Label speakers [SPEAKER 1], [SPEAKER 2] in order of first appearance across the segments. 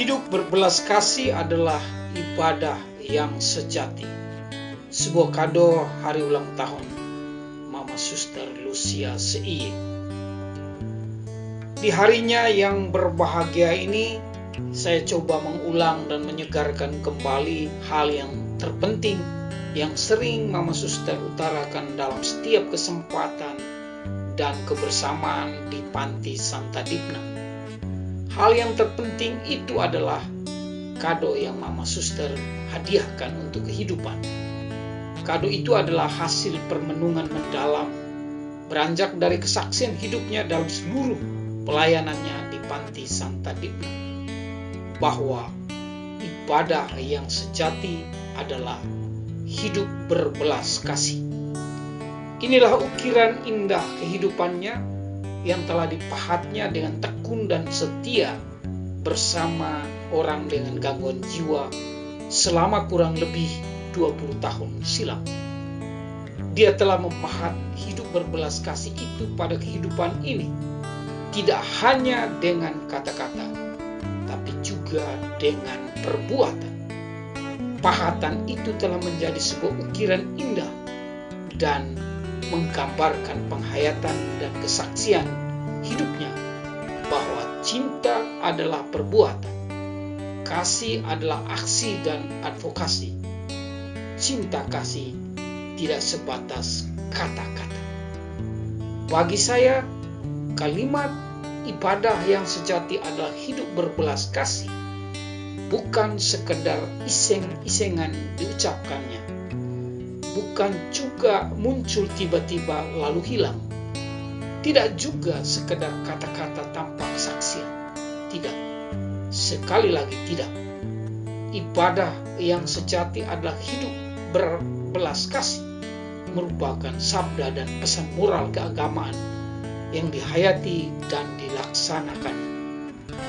[SPEAKER 1] Hidup berbelas kasih adalah ibadah yang sejati. Sebuah kado hari ulang tahun Mama Suster Lucia C.I. Di harinya yang berbahagia ini, saya coba mengulang dan menyegarkan kembali hal yang terpenting yang sering Mama Suster utarakan dalam setiap kesempatan dan kebersamaan di Panti Santa Dipna. Hal yang terpenting itu adalah kado yang Mama Suster hadiahkan untuk kehidupan. Kado itu adalah hasil permenungan mendalam, beranjak dari kesaksian hidupnya dalam seluruh pelayanannya di Panti Santa Dipna, bahwa ibadah yang sejati adalah hidup berbelas kasih. Inilah ukiran indah kehidupannya yang telah dipahatnya dengan tekun dan setia bersama orang dengan gangguan jiwa selama kurang lebih 20 tahun silam. Dia telah memahat hidup berbelas kasih itu pada kehidupan ini, tidak hanya dengan kata-kata, tapi juga dengan perbuatan. Pahatan itu telah menjadi sebuah ukiran indah dan menggambarkan penghayatan dan kesaksian hidupnya bahwa cinta adalah perbuatan, kasih adalah aksi dan advokasi. Cinta kasih tidak sebatas kata-kata. Bagi saya, kalimat ibadah yang sejati adalah hidup berbelas kasih, bukan sekedar iseng-isengan diucapkannya, bukan juga muncul tiba-tiba lalu hilang, tidak juga sekedar kata-kata tanpa kesaksian. Tidak, sekali lagi tidak. Ibadah yang sejati adalah hidup berbelas kasih, merupakan sabda dan pesan moral keagamaan yang dihayati dan dilaksanakan,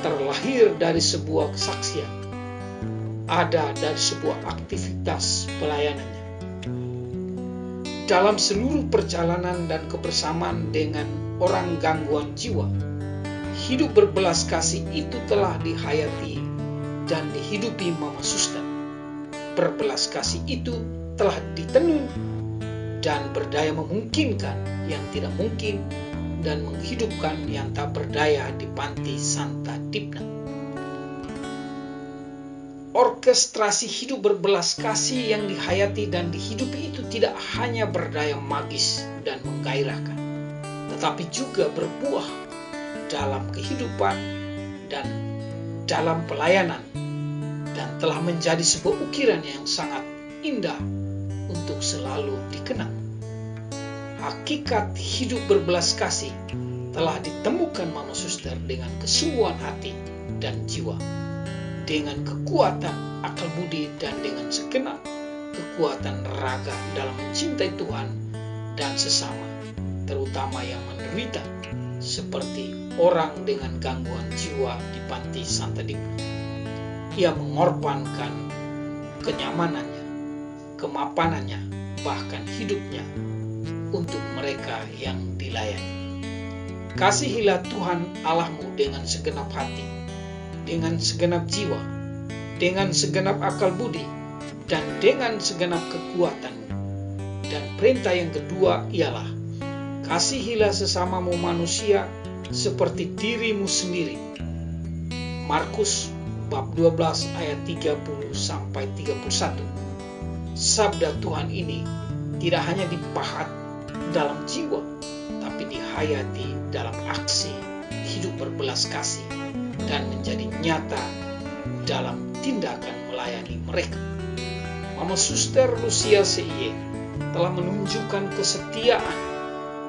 [SPEAKER 1] terlahir dari sebuah kesaksian, ada dari sebuah aktivitas pelayanannya. Dalam seluruh perjalanan dan kebersamaan dengan orang gangguan jiwa, hidup berbelas kasih itu telah dihayati dan dihidupi Mama Suster. Berbelas kasih itu telah ditenun dan berdaya memungkinkan yang tidak mungkin dan menghidupkan yang tak berdaya di Panti Santa Dipna. Orkestrasi hidup berbelas kasih yang dihayati dan dihidupi itu tidak hanya berdaya magis dan menggairahkan, tetapi juga berbuah dalam kehidupan dan dalam pelayanan, dan telah menjadi sebuah ukiran yang sangat indah untuk selalu dikenang. Hakikat hidup berbelas kasih telah ditemukan Mama Suster dengan kesungguhan hati dan jiwa, dengan kekuatan akal budi dan dengan segenap kekuatan raga dalam mencintai Tuhan dan sesama, terutama yang menderita seperti orang dengan gangguan jiwa di Panti Santa Dipna. Ia mengorbankan kenyamanannya, kemapanannya, bahkan hidupnya untuk mereka yang dilayani. Kasihilah Tuhan Allahmu dengan segenap hati, dengan segenap jiwa, dengan segenap akal budi, dan dengan segenap kekuatanmu. Dan perintah yang kedua ialah, kasihilah sesamamu manusia seperti dirimu sendiri. Markus bab 12 ayat 30-31. Sabda Tuhan ini tidak hanya dipahat dalam jiwa, tapi dihayati dalam aksi hidup berbelas kasih dan menjadi nyata dalam tindakan melayani mereka. Mama Suster Lucia C.I. telah menunjukkan kesetiaan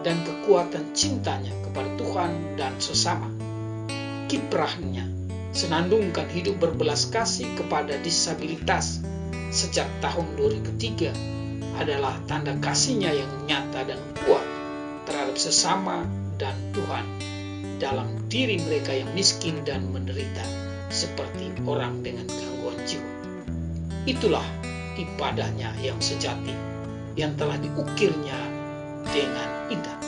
[SPEAKER 1] dan kekuatan cintanya kepada Tuhan dan sesama. Kiprahnya senandungkan hidup berbelas kasih kepada disabilitas sejak tahun 2003 adalah tanda kasihnya yang nyata dan kuat terhadap sesama dan Tuhan dalam diri mereka yang miskin dan menderita seperti orang dengan gangguan jiwa. Itulah ibadahnya yang sejati yang telah diukirnya dengan indah.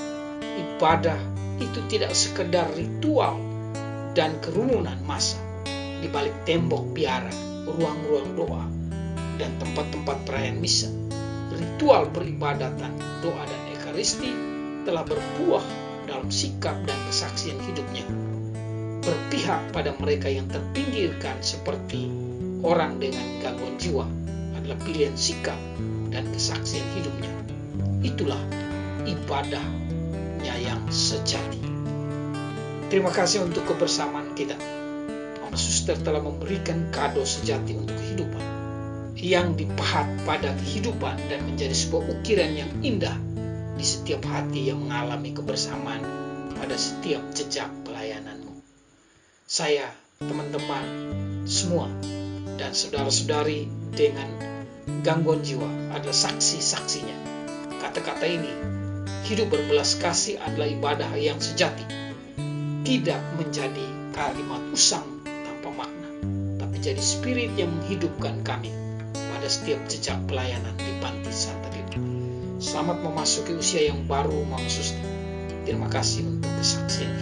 [SPEAKER 1] Ibadah itu tidak sekedar ritual dan kerumunan massa. di balik tembok biara, ruang-ruang doa, dan tempat-tempat perayaan misa, ritual peribadatan, doa dan ekaristi telah berbuah dalam sikap dan kesaksian hidupnya. Berpihak pada mereka yang terpinggirkan seperti orang dengan gangguan jiwa adalah pilihan sikap dan kesaksian hidupnya. Itulah ibadahnya yang sejati. Terima kasih untuk kebersamaan kita. Mama Suster telah memberikan kado sejati untuk kehidupan yang dipahat pada kehidupan dan menjadi sebuah ukiran yang indah di setiap hati yang mengalami kebersamaan pada setiap jejak pelayananmu. Saya, teman-teman semua, dan saudara-saudari dengan gangguan jiwa adalah saksi-saksinya. Kata-kata ini, hidup berbelas kasih adalah ibadah yang sejati. Tidak menjadi kalimat usang tanpa makna, tapi jadi spirit yang menghidupkan kami pada setiap jejak pelayanan di Panti Santa Rita. Selamat memasuki usia yang baru, Mama Suster. Terima kasih untuk kesaksian